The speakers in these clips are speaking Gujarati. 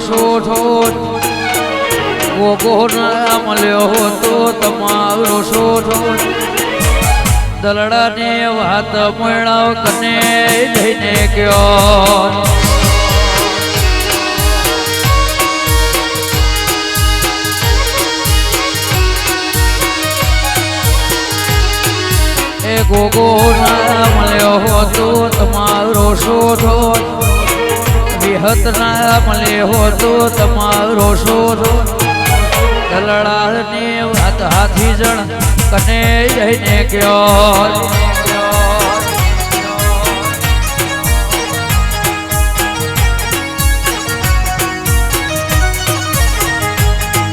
શોઠો ગોગો ના મળ્યો તો તમારો શોઠો દલડાને વાત મળાવ કને લઈને ગયો એ ગોગો ના મળ્યો તો તમારો શોઠો વિહત ના મળ્યો તો તમારો શોઠો દલડાને વાત હાથી જણ કને જઈને ગયો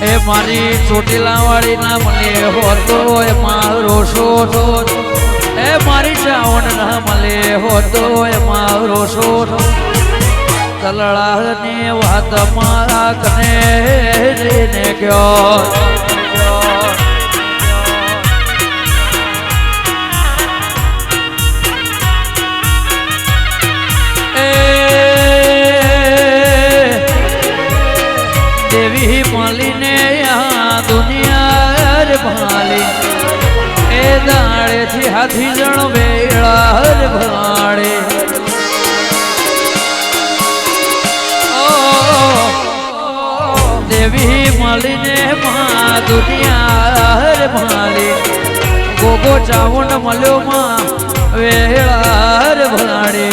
એ મારી ચોટીલા વાળી ના મળે હોતો એ મારો શોધો એ મારી ચાવણ ના મળે હોતો એ મારો શોધો દલડાની વાત મારા કને જઈને ગયો દેવી માલીને દુનિયા રે ભાલી એ દાડેથી હાથી જણ વેળા રે ભાડે દેવી માલીને મા દુનિયા રે ભાલી ગોગો ચાવણ મળ્યો માં વેળા રે ભાડે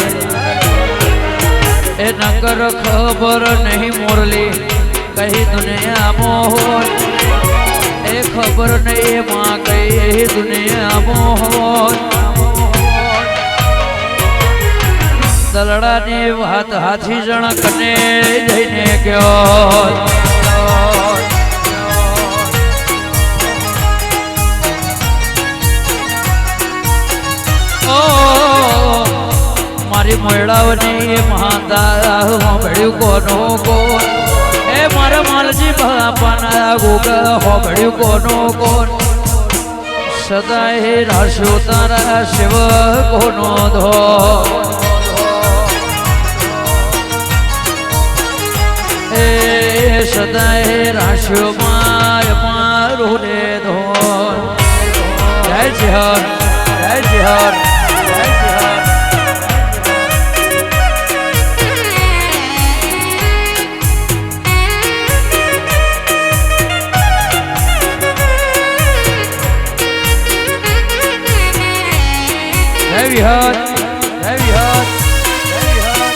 એ નકર ખબર નહીં મોરલી કઈ દુનિયા મોહન એ ખબર નહીં માં કઈ દુનિયા મોહન દલડાની વાત હાથી જણ કને જઈને ગયો મારી મોયડાવની મહાતા મળ્યું કોનો કોણ એ મારા માલજી બાપાના ગોગા હોબળ્યું કોનો કોણ સદાય રાશો તારા શિવ કોનો ધો એ સદાય રાશો માય મારું રે ધો જય જહર જય જહર જય જહર Heavy heart, heavy heart, heavy heart.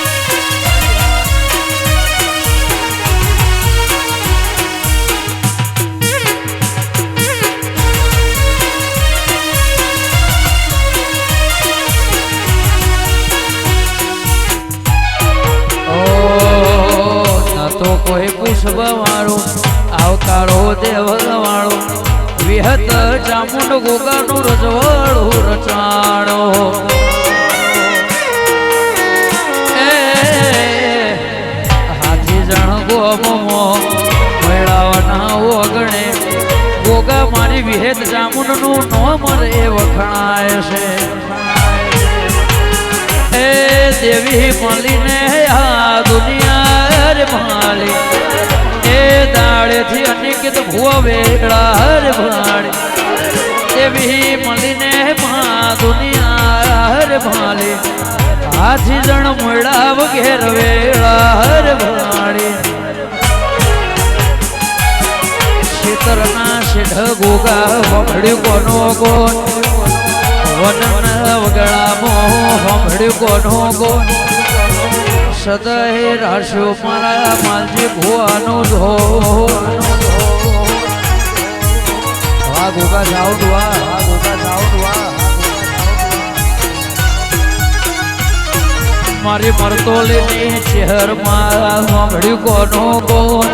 Oh, na to koi pushba varu, avtaro deval varu. વિહત ચામુંડ ગોગાનું રજવાડું રચાણો હાથી જણ ગોમો મેળાવાના ઓગણે ગોગા મારી વિહેત ચામુંડનું નોમ રે વખણાય છે એ દેવી મળીને આ દુનિયા રે માલી એ દાડેથી અનિકેત ભુવા વેળા રે ભાડે દેવી મળીને મા દુનિયા રે ભાલે હાથી જણ મોડા વગેર વેળા રે ભાડે શેતરના શેઢ ગોગા હોંભળ્યું કોનો કોણ વનન વગડામાં હોંભળ્યું કોનો કોણ સદાય રાશો મારા માલજી ભુવાનો ધો વાહ ગોગા સાઉન્ડ વાહ ગોગા સાઉન્ડ વાહ મારી મરતોલીની શહેરમાં સાંભળ્યું કોનો કોણ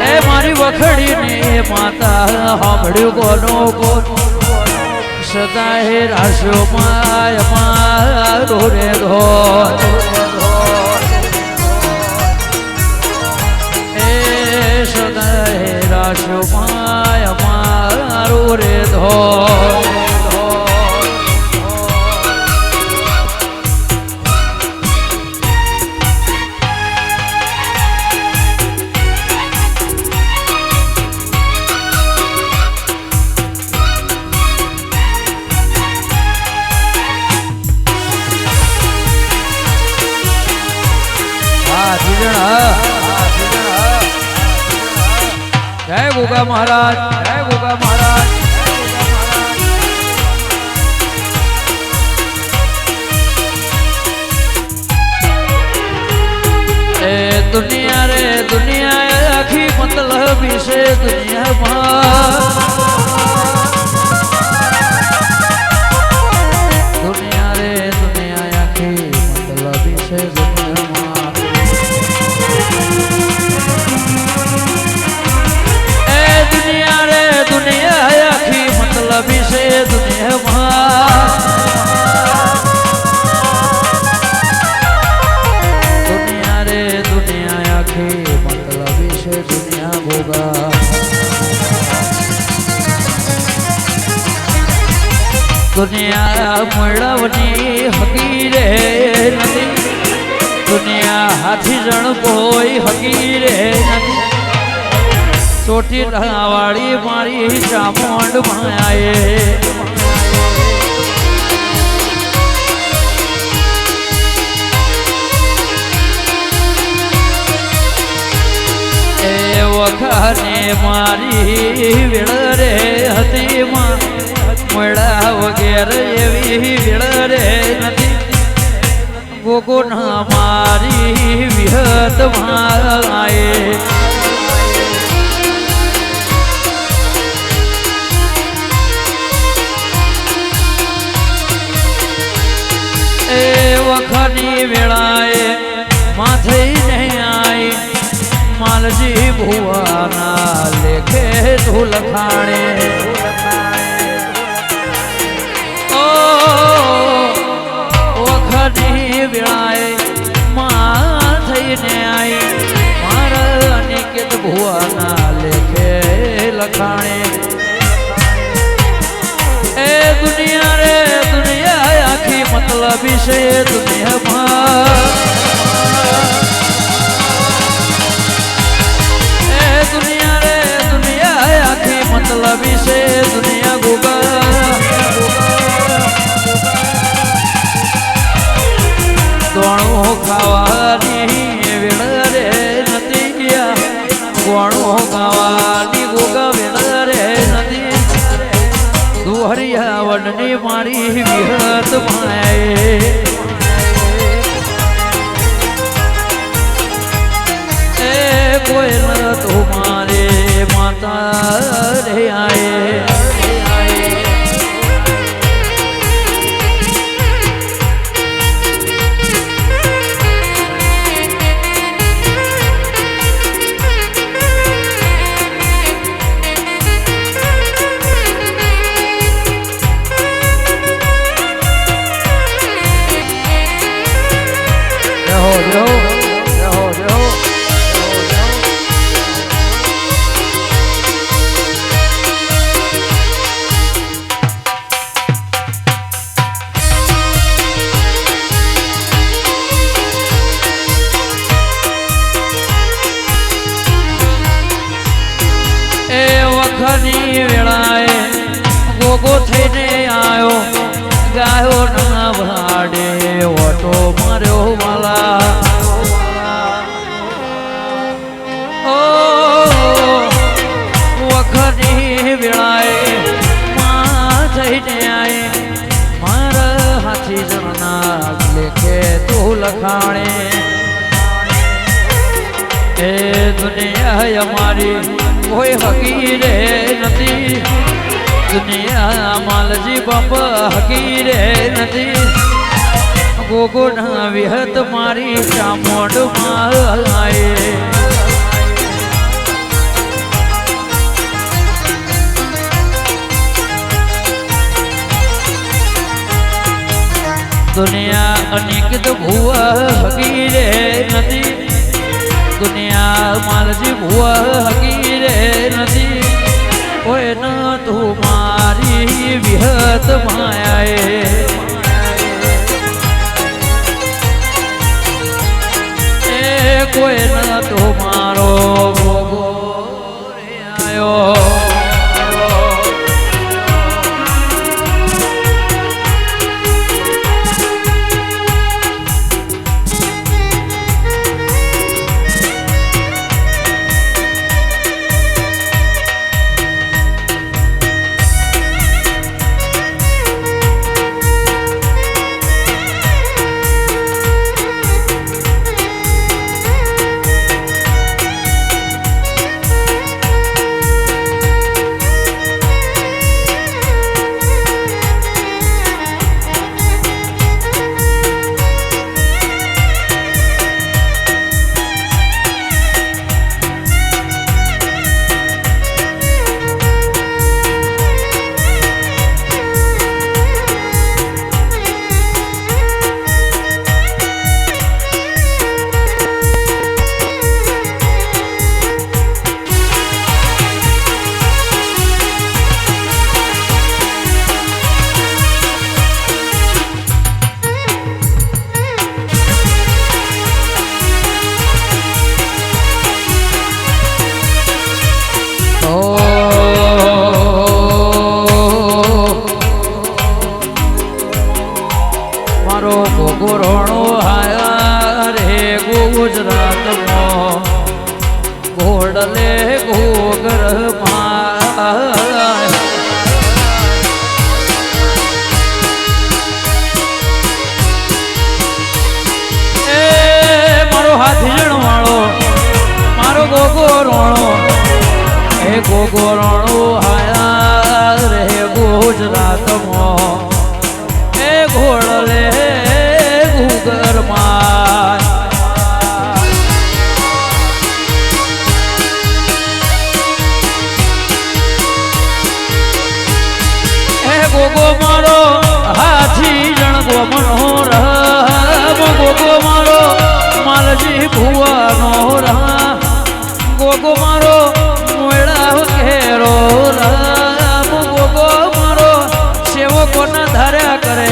એ મારી વખડીની માતા સાંભળ્યું કોનો કોણ સદાય રાશો માય મારો રે ધોર સદાય રાશો માય મારો રે ધોર जय गोगा महाराज, जय गोगा महाराज। दुनिया रे दुनिया आखी मतलब से दुनिया दुनिया रे दुनिया आखी मतलब से दुनिया दुनिया रे दुनिया आखी मतलब से दुनिया दुनिया मळवनी हकीरे नदी दुनिया हाथी जण कोई हकीरे नदी छोटी वाली मारी चामुंड माए ए वखाने मारी वेळ रे हती मळा वगैरे एवी वेळ रे नदी गोगो न मारी विहत माए ए वखनी वेळाए माथे नहीं आई मालजी भुवाना लेखे धूल खाणे वखनी वेळाए मां थईने आई मार अनिकेत भुवाना लेखे लखाणे ए दुनिया रे दुनिया आखी मतलब से दुनिया ए दुनिया रे दुनिया आखी मतलब से दुनिया गोगा दोणो खावानी वेळ रे नदिया गोणो खावानी गोगा वेळ रे नदी दुहरिया वननी मारी विहत माए ए कोई न तुम्हारे माता रे आए वखनी वेळाए गोगो थईने आयो गायो ना भाडे ओटो मार्यो वाला ओ वखनी वेळाए मां थईने आई मार हाथी जणना लेखे तू लखाणे ए दुनिया हमारी कोई हकीरे नदी दुनिया मालजी बाप हकीरे नदी गोगो न विहत मारी चामुंड माए दुनिया अनिकित भुआ हकीरे नदी दुनिया मालजी भुआ हकीरे नदी कोई न तुम्हारी विहत मायाए कोई न तुम्हारो भोगो रे आयो ઘોડલે ઘોઘર માં હાથી જણવાળો મારો ગોગો રોણો એ ગોગો રોણો હાયા રે ગુજરાતમાં એ ઘોડલે ઘૂગરમાં એ ગોગો મારો હાથી જણગો મનોર ગોગો મારો માલજી ભુવાનો રા ગોગો મારો મોયડા ઘેરો રામ ગોગો મારો સેવકોના ધાર્યા કરે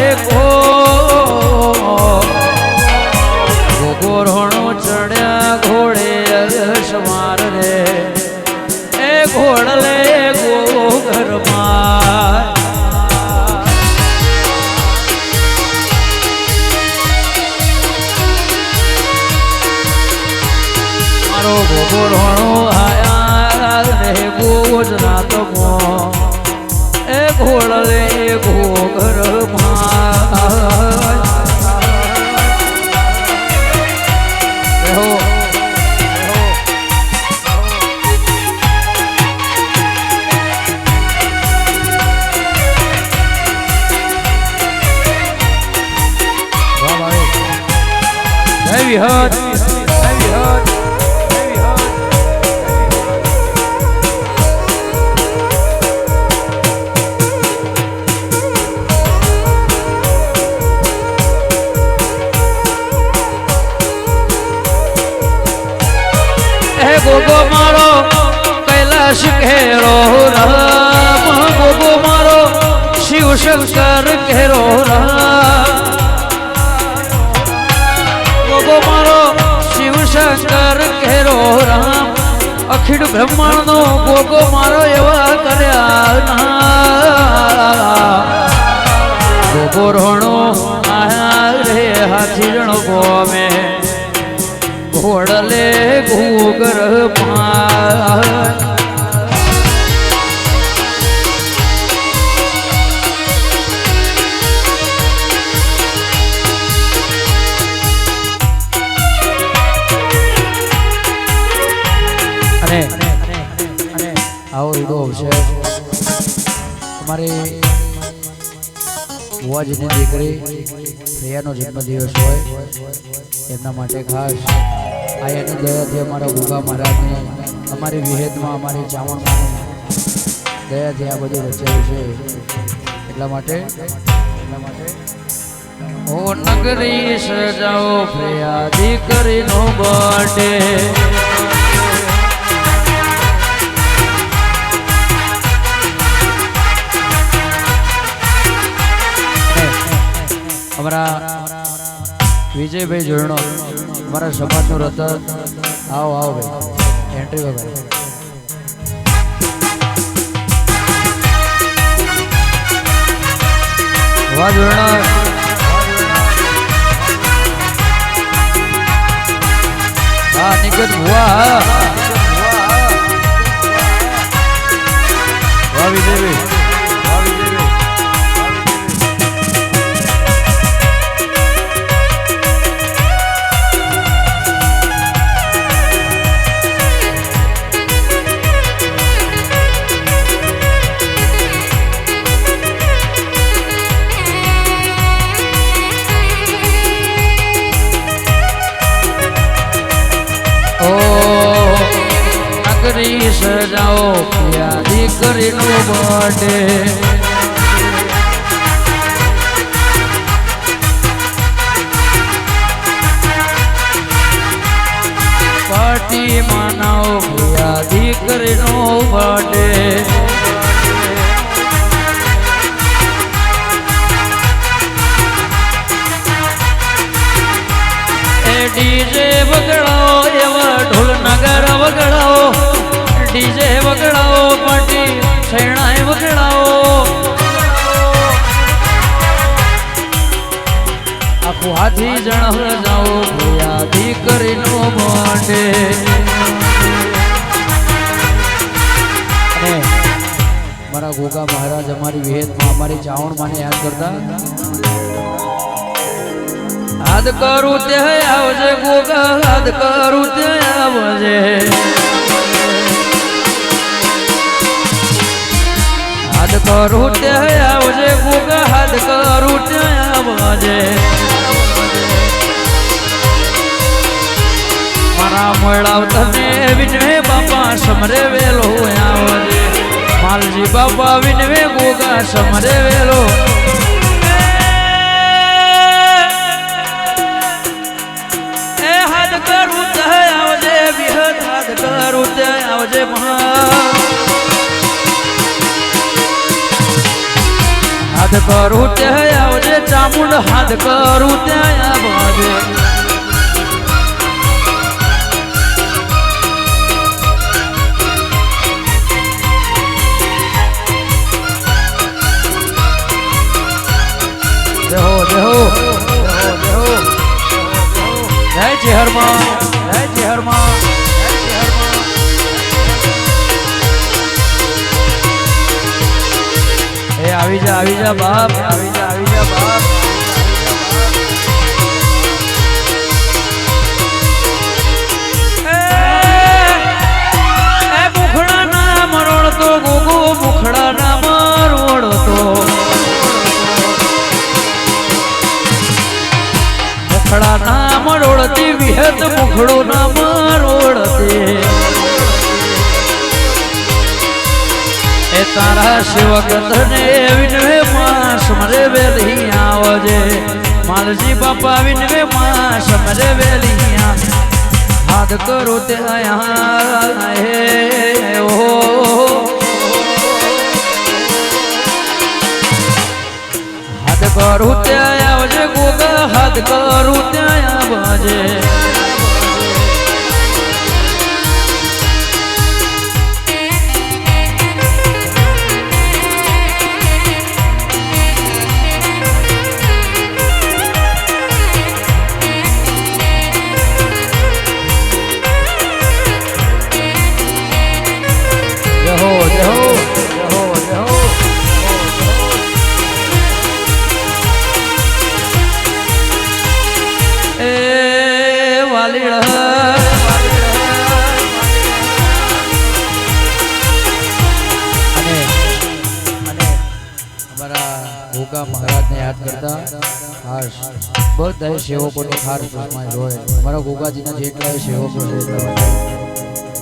ગોગો રોણો ચડ્યા ઘોડે સવાર રે એ ઘોડલે ઘરમાં ગોગો રોણો આયા રે ગુજરાતમાં એ ઘોડલે ઘોઘરમાં જય વિહત ગોગો મારો કૈલાશ ઘેરો રામ ગોગો મારો શિવ શંકર ઘેરો રામ ગોગો મારો શિવ શંકર ઘેરો રામ અખિડ બ્રહ્માંડ નો ગોગો મારો એવા કર્યા ગોગો રોણો આયા રે હાથી જણો ગોમે ઘોડલે ઘૂગર માં અને આવો ઈડો અવસર અમારી બુવાજીની દીકરી પ્રિયાનો જન્મદિવસ હોય એમના માટે ખાસ આયાની દયાથી અમારા ભૂગા મહારાજને અમારી વિહેદમાં અમારી ચાવણમાં દયાથી આ બધું રચાયું છે એટલા માટે ઓ નગરી સજાઓ પ્રિયા દીકરીનો બર્થડે અમારા વિજયભાઈ જોડણો અમારા સમાજનું રતન આવો આવો ભાઈ એન્ટ્રી વગર વાહ જોડણા હા નિકટ ભુવા વાહ વિજયભાઈ સજાઓ પ્રિયા દીકરીનો બર્થડે પાર્ટી મનાવો પ્રિયા દીકરીનો બર્થડે ડીજે વગડાવો એવા ઢોલ નગર વગડાવો ડીજે વગડાવો પાટી છેણાય વગડાવો આખું હાથી જણ જાઓ ભૂયા દીકરીનો બર્થડે અમારા ગોગા મહારાજ અમારી વિહેતમાં અમારી ચાવણ માને યાદ કરતા હાથ કરું તે આવજે ગોગા હાથ કરું તે આવજે હાથ કરું તે આવજે ગોગા હાથ કરું તે આવજે મારા મોળાવ તને વિનવે બાપા સમરે વેલો આવજે માલજી બાપા વિનવે ગોગા સમરે વેલો એ હાથ કરું તે આવજે વિહત હાથ કરું તે આવજે હાથ કરું તે આવજે ચામુંડ હાથ કરું તે આવજે દેહો દેહો દેહો જય ચેહરમાં જય ચેહરમાં જય ચેહરમાં એ આવી જા બાપ આવી જા બાપ એ મુખડા ના મરોડતો ગોગો મુખડા ના મરોડતો મુખડા નામ રોડતી વિહત મુખડો નામ રોડતી એ તારા સેવક તને વિનવે માં સમરે વેલી આવજે માલજી બાપા વિનવે માં સમરે વેલી હાથ કરો તે આયા હે ઓ હાથ કરું ત્યાં આવજે ગોગા હાથ કરું ત્યાં આવજે જહો જહો જહો જહો ગોગા મહારાજને યાદ કરતા ખાસ બધા સેવકોની ખાસ પ્રમાણે હોય અમારા ગોગાજીના જેટલા સેવકો છે એટલા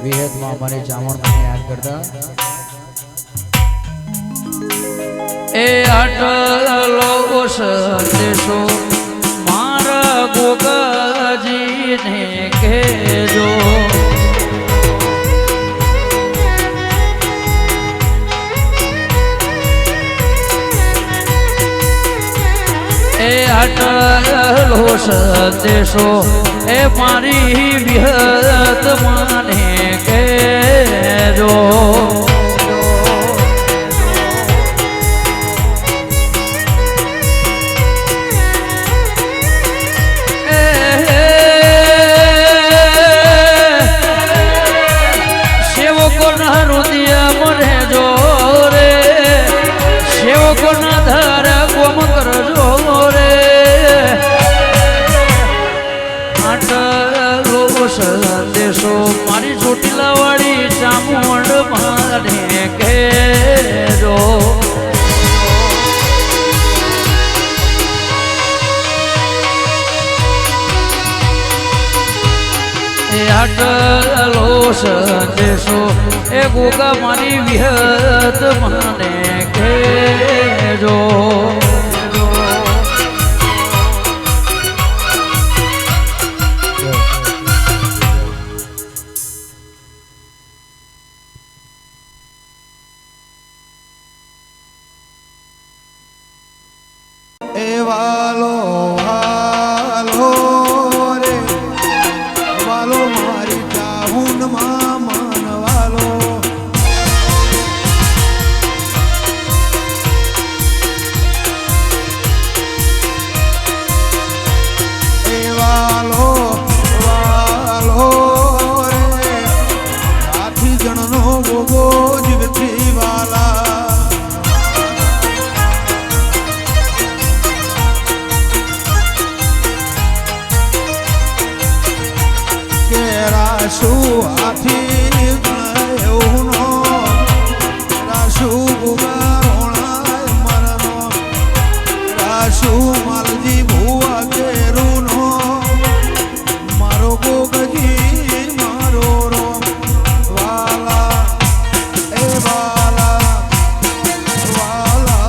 વિહેતમાં અમારી ચામણને યાદ કરતા એ આટલો સંદેશો મારા ગોગાજીને કહેજો એ આટલો સંદેશો એ મારી વિહત માને કહેજો સેવકો ના રુદિયા મને જો રે સેવકો ના ધારા ગોમ કરજો સંદેશો મારી ચોટીલા વાળી ચામુંડ માને કહેજો એ આટલો સંદેશો એ ગોગા મારી વિહત માને કહેજો વાલો વાલો રે વાલો મારી ચાહુન માં માનવાલો એ વાલો વાલો રે સાથી જણનો ગોગો જીવથી વાલા હાથી એવું નો રાશુ ગુગારોણાય મરનો રાશુ માલજી ભુવા કેરું નો મારો ગોગજી મારો રો વાલા એ વાલા વાલા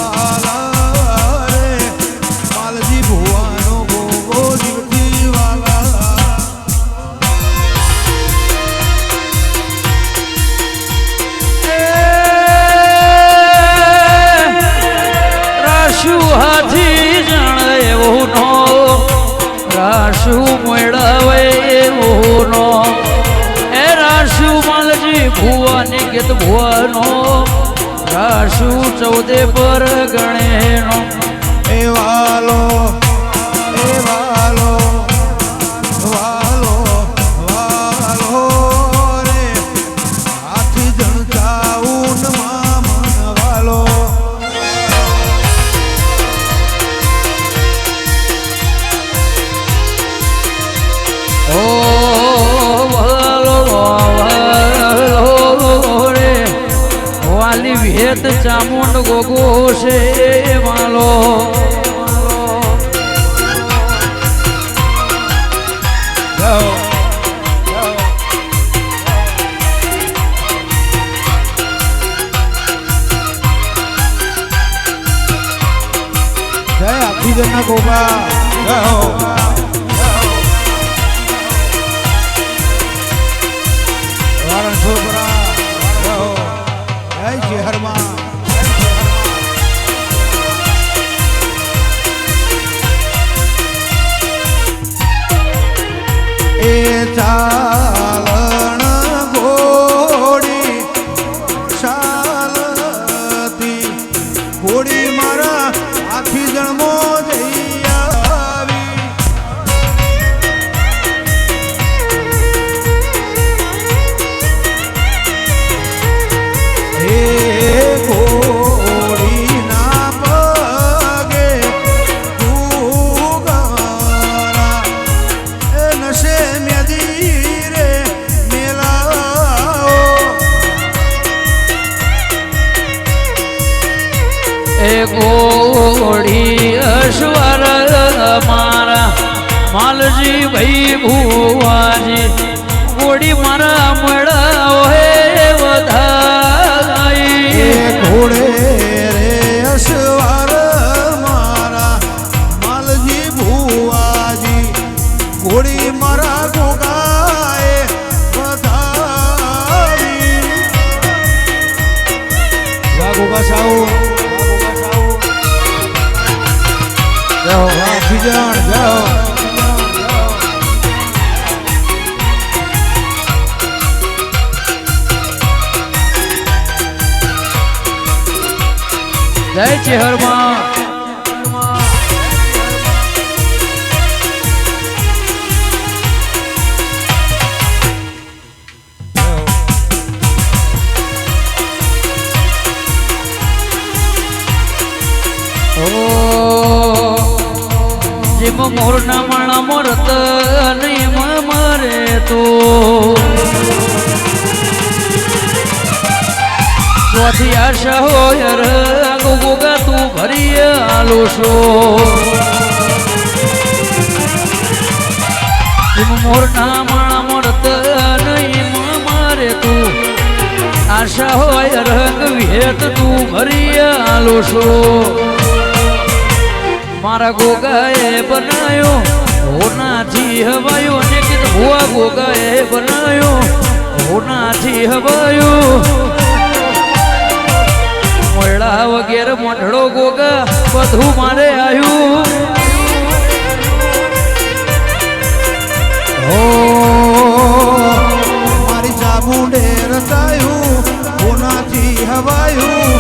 વાલા રે માલજી ભુવાનો ગોગો જીવતી વાલા રાશુ હાથી જણ એવું નો રાશુ મેળવે એવું નો એ રાશુ માલજી ભુવાની ગીત ભુવાનો રાશુ 14 પર ગણેનો એ વાલો વાલો વાલો રે હાથી જણ ચાઉન મામન વાલો ઓ વાલો રે વાલી ભેત ચામુંડ ગોગો છે વાલો જય હાથીજનના ગોગા જય હો વારણ છોકરા જય હો જય શહેરમાં એ ચાલણ ઘોડી ચાલતી ઘોડી મારા આખી જન્મો જઈ આવી હે ઘોડી ના પગે ગુગારા એ નશે મેદી રે મેલાઓ એ ગોળી અશ્વર મારા માલજી ભાઈ ભુવાજી ગોળી મારા મળાવો હે એ વધાઈ ઘોડે રે અસવાર મારા માલજી ભુવાજી ઘોડી મારા ગોગાએ વધાવી વાહ ગોગા સાઉ જય હો વાહ ફિજણ જય હો જય ચેહરમાં જીમ મોરના માણા મરત નહીં મરે તો ચોથી આશા હોય ગોગા તું ભરી આલો છો જીમ મોરના માણા મરત નહીં મરે તું આશા હોય રંગ વિહેત તું ભરી આલો છો મારા ગોગાએ બનાયો હોનાથી હવાયો ને કીધું ભુવા ગોગાએ બનાયો હોનાથી હવાયો મોયડા વગેરે મોઢડો ગોગા બધું મારે આવ્યું ઓ મારી ચામુંડે રચાયું હોનાથી હવાયું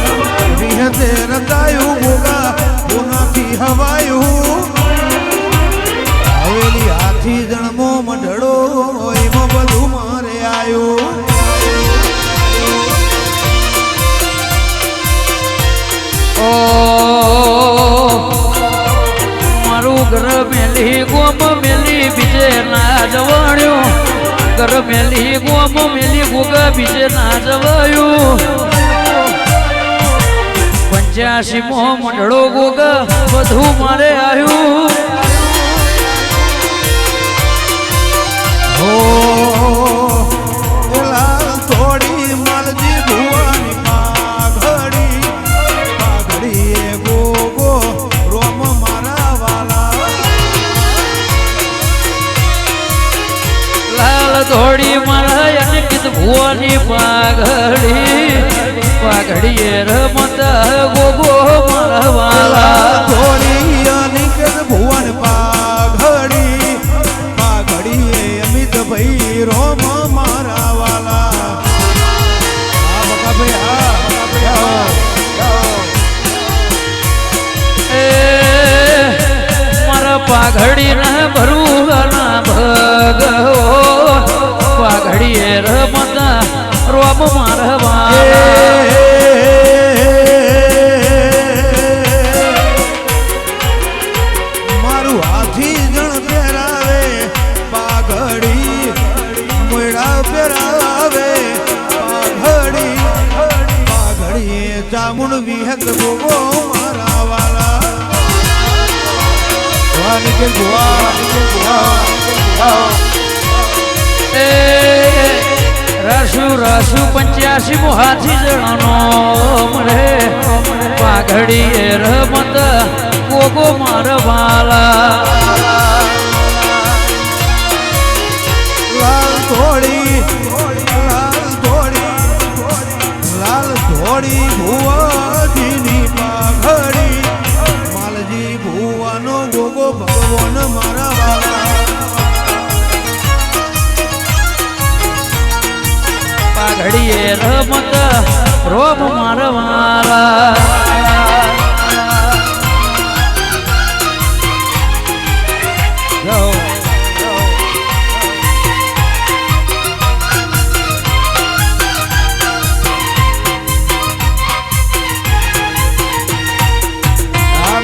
વિહતે રચાયું ગોગા હોનાથી હવાયું હવેલી હાથી જણમો મંડળો એમાં બધું મારે આવ્યું ઓ મારું ઘર મેલી ગોમ મેલી બીજે ના જવાણ્યું ઘર મેલી ગોમ મેલી ગોગા બીજે ના જવાયું 85 મો મંડળો ગોગા બધું મારે આવ્યું હો લાલ થોડી માલજી ભુવાની પાઘડી એ ગોગો રોમ મારા વાલા લાલ ધોડી મારા અને કીધ ભુવાની પાઘડી એ રમત ગોગો મારા વાલા થોડી અનિકેત ભુવન પાઘડી એ અમિત ભાઈ રોમ મારા વાલા આ બકા ભાઈ એ મારા પાઘડી ના ભરું ના ભગો પાઘડી એ રમત રોમ મારા વાલા મારું હાથી જણ પહેરાવે પાઘડી મોયડા પહેરાવે પાઘડી ચામુંડ વિહત ગોગો મારા વાલા વાનિકે ગોવા એ રસુ 85 મો હાથી જણાનો મળે પાઘડી એ રમત ગોગો મારા વાલા લાલ થોડી ભુવાજીની પાઘડી માલજી ભુવાનો ગોગો ભગવાન મારા વાલા પાઘડી એ રમત રોમ મારા વાલા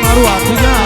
મારું હાથી જા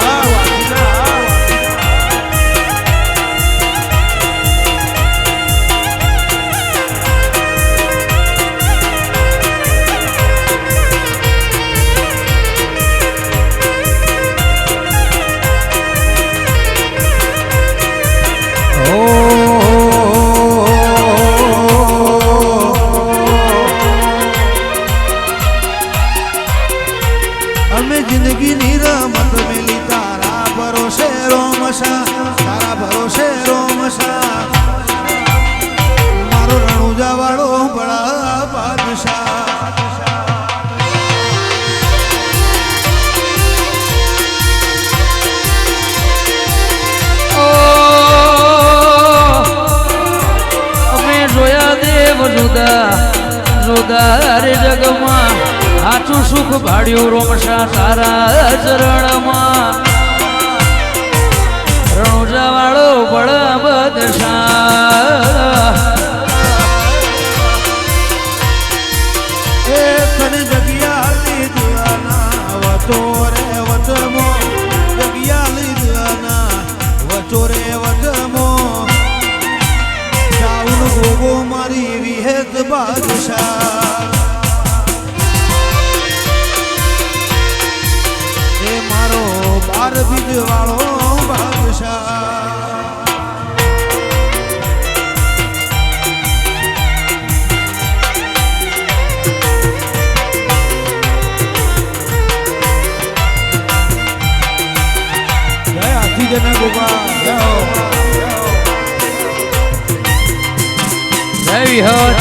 અમે જિંદગીની રમત મેલી તારા ભરોસે રોમશા મારો રણુજા વાળો બળા બાદશાહ અમે જોયા દેવ જુદા રે જગમાં સાચું સુખ ભાડ્યું રોમશા તારા ચરણમાં રણુજા વાળો બળા બદશા એ તને જગ્યા લીધના વચો રે વચમો જગ્યા લીધના વચો રે વચમો જાઉન ગોગો મારી વિહેત બાદશાહ એ મારો 12 બીજ વાળો બાદશાહ હાથી જને ગોગા જય વિહત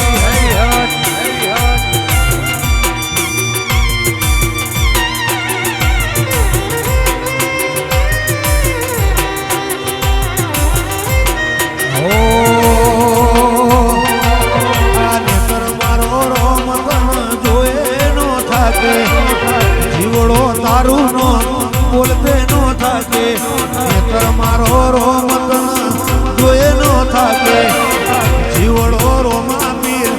જીવડો તારું નો બોલતે નો થાકે મારો રોમતન જોયે નો થાકે જીવડો રોમા પીર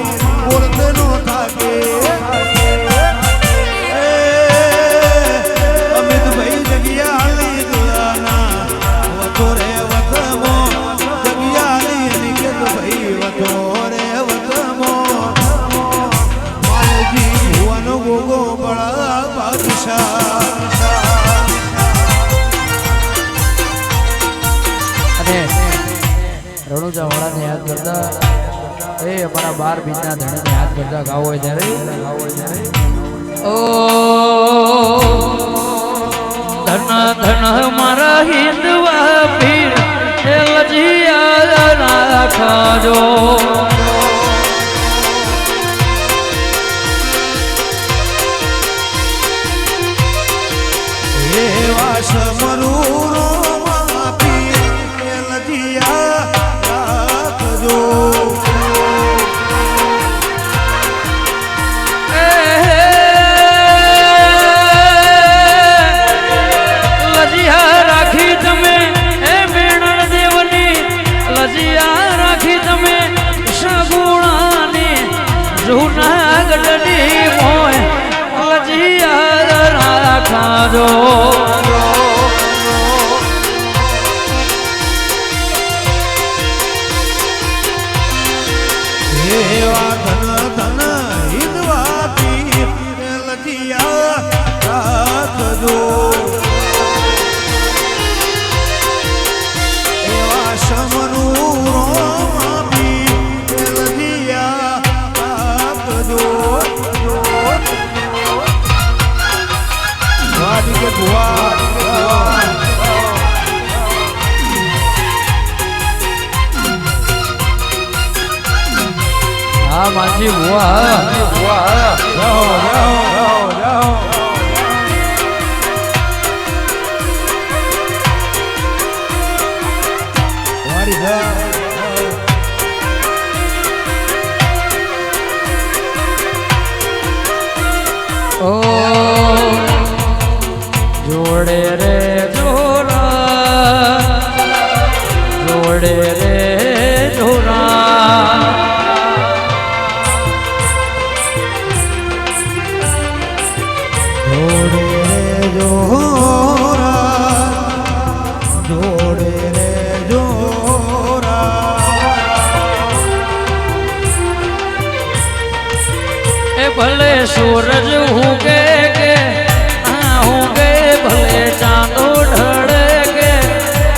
મારા 12 બીજના ધણીને હાથ કરતા ગાવો હોય ત્યારે ઓ ધન ધન મારા હિંદવા પીર એ લજિયા રાખજો એવા સમરૂરો માપી લજિયા રાખજો લજિયા રાખી તમે એ મેણર દેવની લજિયા રાખી તમે સગુણાની જૂનાગઢની મોય લજિયા રાખજો એવા ધન ધન હિંદવા પીર લજિયા રાખજો એવા સમરૂરો માપી લજિયા રાખજો વાડી કે ભુવા હા માજી બુઆ જાઓ વાડી જાઓ ઓ જોડે રે જોરા જોડે રે જોરા જોડે રે જોરા જોડે રે જોરા એ ભલે સૂરજ ઉગે કે ના ઉગે ભલે ચાંદો ઢળે કે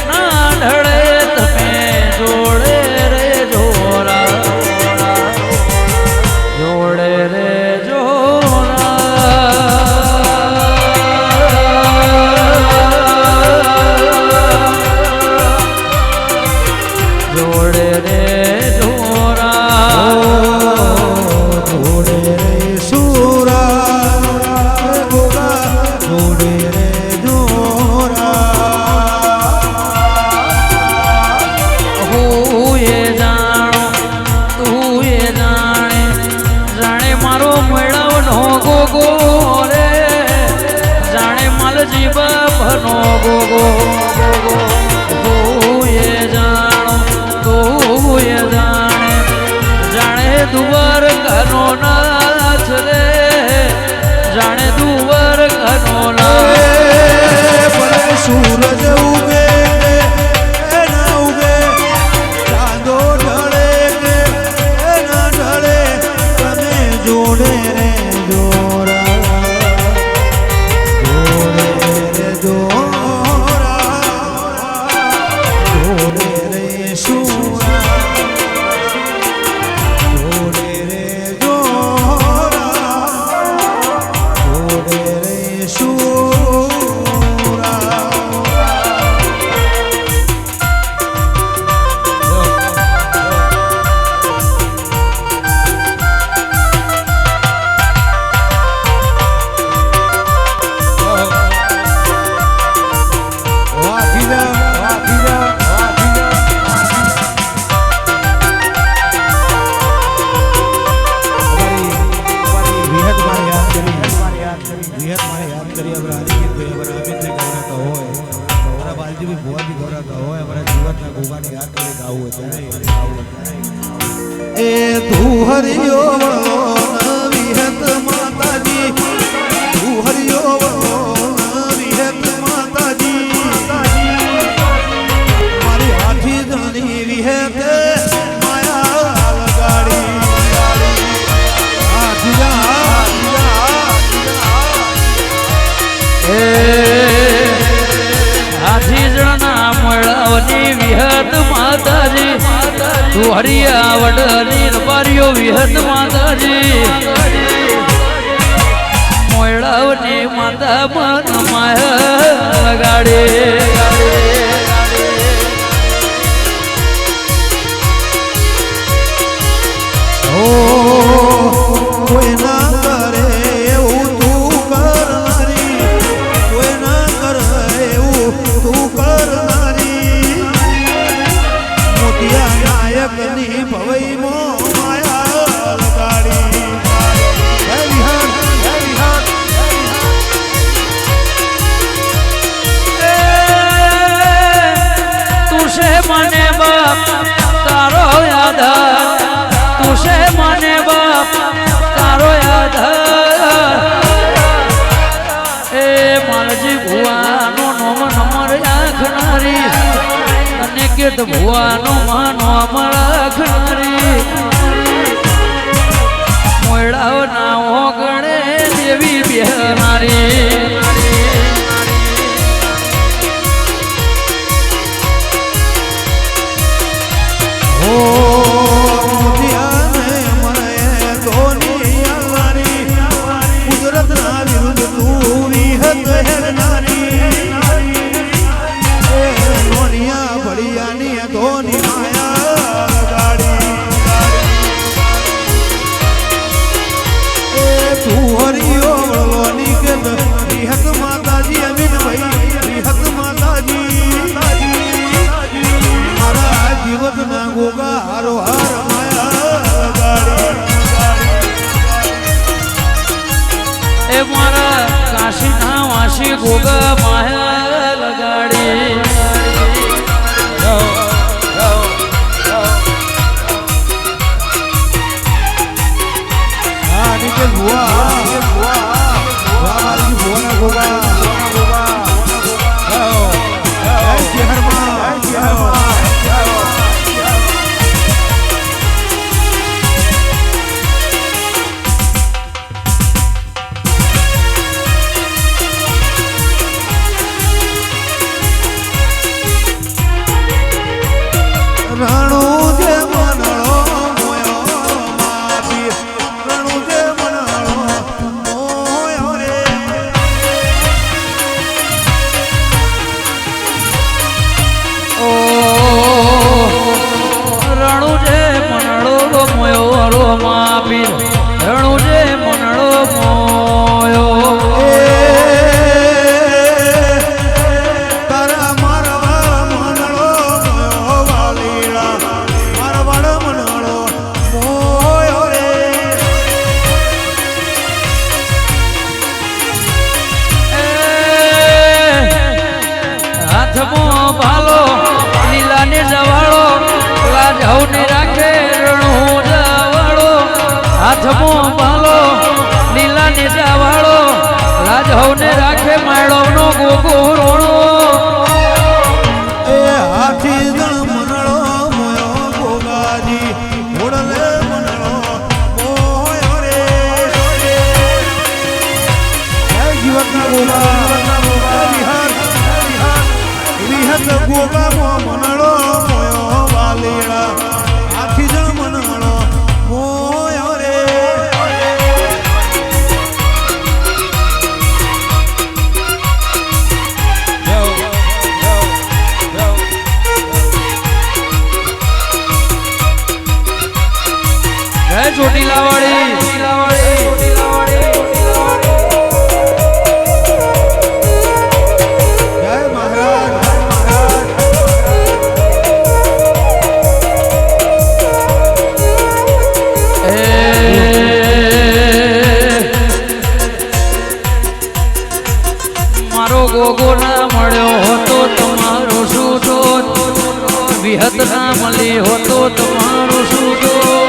ના ઢળે તમે જોડે રે જોરા જોડે રે જોરા જોડે રે જોરા જોડે રે સુરા જોડે રે જોરા હું એ જાણો તું એ જાણે જાણે મારો મેળવનો ગોગો રે જાણે માલજી બાપનો ગોગો હું એ જાણો તું એ જાણે જાણે દુવાર ઘનો નાથ રે જાણે દુવાર ઘનો નાથ ભલે સૂરજ ઉગે કે ના ઉગે ચાંદો ઢળે કે ના ઢળે તમે જોડે રે જોરા જોડે રે જોરા જોડે રે સુરા જોડે રે જોરા જોડે રે સુરા એ તું હરિયો વિહત માતાજી તું હરિયો વિહત માતાજી મારી હાથી ધણી વિહત માયા લગાડી હાથી જણા મળવાની વિહત માતાજી તું હરિયા વડની રબારીઓ વિહત માતાજી મોયડાવની માતા મન માયા લગાડે કોઈ ના કરે એવું તું કરનારી કોઈ ના કરે એવું તું કરનારી મોતિયા નાયકની ભવઈમાં માયા લગાડી જય વિહાર જય વિહાર તું છે મને બાપ તારો આધાર તું છે મને બાપ તારો આધાર એ માલજી ભુવાનો નોમ નમર આખનારી અને કેત ભુવાનો માનો અમર આખનારી મોયડાઓ ના ઓગણે દેવી બેહનારી માતાજી અમીન ભાઈ માતાજી મારા જીવત ના ગોગા હારો હાર માયા ગાડી એ મારા કાશી ના વાસી ગોગા માયા લગાડી હા નીચે ભુવા હાથમો બાલો લીલા નીચા વાળો રાજહવને રાખે માળો નો ગોગો રોણો એ હાથી દણ મનળો મોયો ગોગાજી ઓડલે મનળો મોયો રે જય જીવતના ગોગા વિહાર વિહત ગોગા મો મનળો મોયો વાલીડા હાથી દણ મનળો મોયો રે ચોટીલા વાળી જય મહારાજ મારો ગોગો ના મળ્યો હતો તમારો શું દોષ વિહત ના મળી હતો તમારો શું દોષ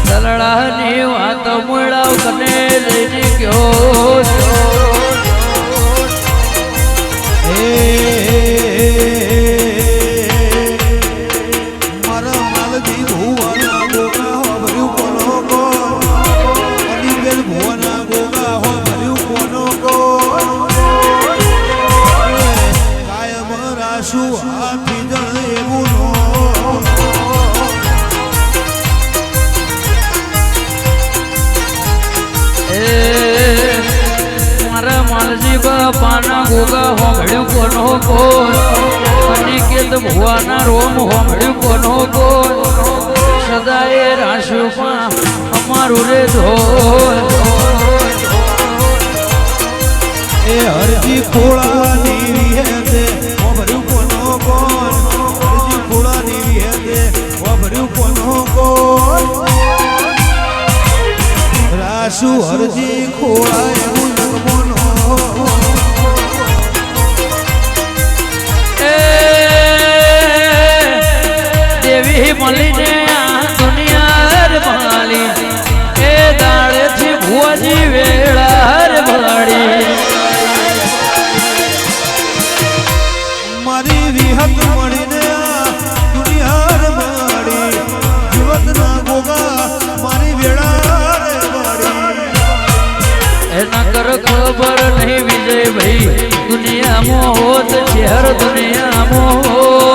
દલડાની વાત મળાવ કને લઈને ગયો મારા માલજી ભુવાના ગોગા હો ભર્યું કોનો કો અડીબેલ ભુવાના ગોગા હો ભર્યું કોનો કો કાયમ રાશુ હાથી પાના ગોગા હોંભળ્યું કોનો કોણ અનિકેત ભુવાના રોમ હોંભળ્યું કોનો કોણ સદાએ રાશિમાં અમારું રે ધોળ એ હરજી ખોળાની વિહેતે ભર્યું કોનો કોણ હરજી ખોળાની વિહેતે ભર્યું કોનો કોણ રાસુ હરજી ખોળા એવું જગમોનો દેવી મળીને આ દુનિયા માલી એ દાડેથી ભુવાજી વેળા ભળી મારી વિહત મળીને આ દુનિયા મારી જીવતના ગોગા મારી વેળા મારી એના કર ખબર નહીં વિજય ભાઈ દુનિયામાં હોત શહેર દુનિયામાં હોત